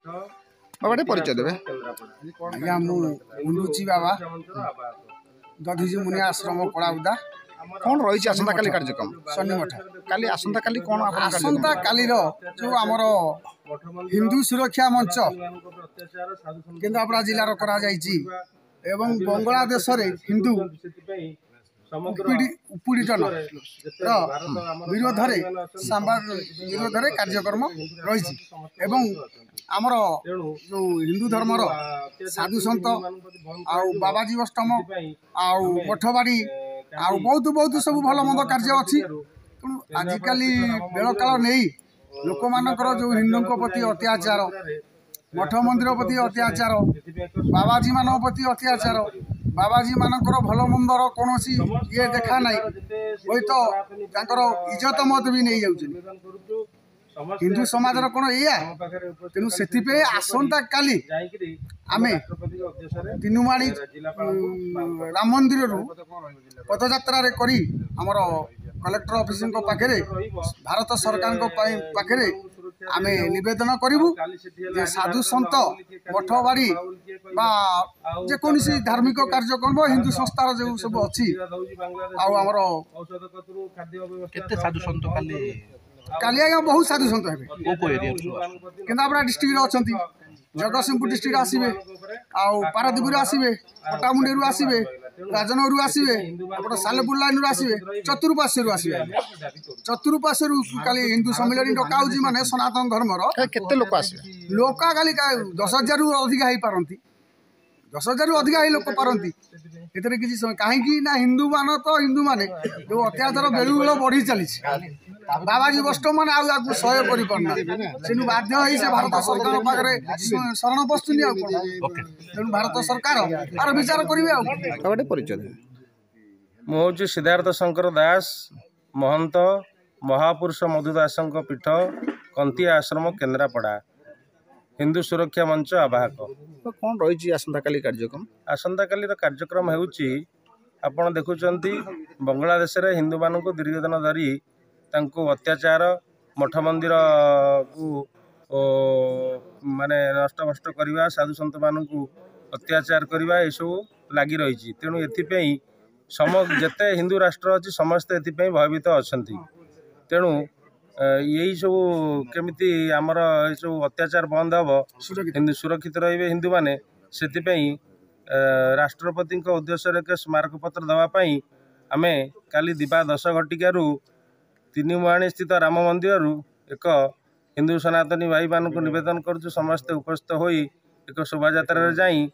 बाबा परिचय देवे आज्ञा मुंडुची बाबा दधीजी मुनि आश्रम कड़ाउदा कौन रही आसंता काली कार्यक्रम शनि मठ काली आसंता काली कौन आसंता काली जो आमर हिंदू सुरक्षा मंच केन्द्रापड़ा जिलार करा जायछि एवं बांग्लादेश रे हिंदू उपीड़न विरोध विरोध कार्यक्रम रही एवं आमर जो हिंदू धर्मर साधु सन्त आउ बाबाजी अष्टम आउ मठबाड़ी आउ बहुत बहुत सब भल मंद कार्य अच्छी तेणु आजिकल बेल काल नहीं लोक मानकर जो हिंदू प्रति अत्याचार मठ मंदिर प्रति अत्याचार बाबाजी मान प्रति अत्याचार बाबाजी मानकर भल मंदर कौन ये देखा ना हूँ तो इज्जत मत भी नहीं जाऊँ हिंदू समाज कौन या तेणु से आसंता काली आमे तीनुमाणी राम मंदिर पदयात्रा करी आमर कलेक्टर ऑफिस पाखे भारत सरकार पाखे आमे निवेदन करूँ साधु सन्त मठबाड़ी जेकोसी धार्मिक कार्यक्रम हिंदू संस्थार जो सब अच्छी आमर साधु सन्त काली आज्ञा बहुत साधु सन्त हे केन्द्रापड़ा डिस्ट्रिक्ट अच्छा जगतसिंहपुर डिस्ट्रिक्ट आसवे आउ पारादीप आसवे पटामुंडी आसवे राजनगर आसवे सालेपुर लाइन आसवे चतुर्पाश्वर आसवे चतुर्पाश्वर काली हिंदू सम्मिलन डकाउजी माने सनातन धर्मर केते लोक आसवे लोक काली 10,000 रु अधिक हो पारती 10,000 रु अधिक लोक पारती एतरे किसी समय कहीं ना हिंदू मान तो हिंदू माने जो अत्याचार बेलू बेल बढ़ी चली बाबाजी बस्ट मैंने आगे सहयोग कर बाध्य से भारत सरकार पाखे शरण बसुनी तेणु भारत सरकार आर विचार करेंगे परिचय मुझे सिद्धार्थ शंकर दास महंत महापुरुष मधुदास पीठ कंतिया आश्रम केन्द्रापड़ा हिंदू सुरक्षा मंच आवाहक कौन रही आसंता काली कार्यक्रम आसंता काली कार्यक्रम होउची आपण देखुचंती बांग्लादेश रे हिंदू मानक दीर्घ दिन धरी तांको अत्याचार मठ मंदिर को माने नष्ट करवा साधु सन्त मानक अत्याचार करवा ये सब लगी रही तेणु एथि जेते हिंदू राष्ट्र अच्छी समस्ते एथि भयभीत अच्छा तेणु यही सब केमिति आमर ये सब अत्याचार बंद हम हिंदू सुरक्षित रे हिंदू माने से राष्ट्रपति उद्देश्य एक स्मारक पत्र देवाई आमे काली दिबा 10 घटिकारु तीनुमाणी स्थित राम मंदिर एक हिंदू सनातनी भाई मान निवेदन करुँ समस्ते उपस्थित होई एक शोभा यात्रा जाई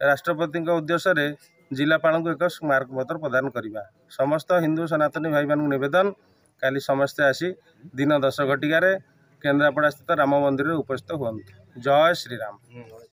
राष्ट्रपति उद्देश्य जिलापाल को एक स्मारक पत्र प्रदान करवा समस्त हिंदू सनातनी भाई मान निवेदन काली समस्ते आसी दिन 10 घटिकार केन्द्रापड़ा स्थित राम मंदिर उपस्थित हुआ। जय श्रीराम।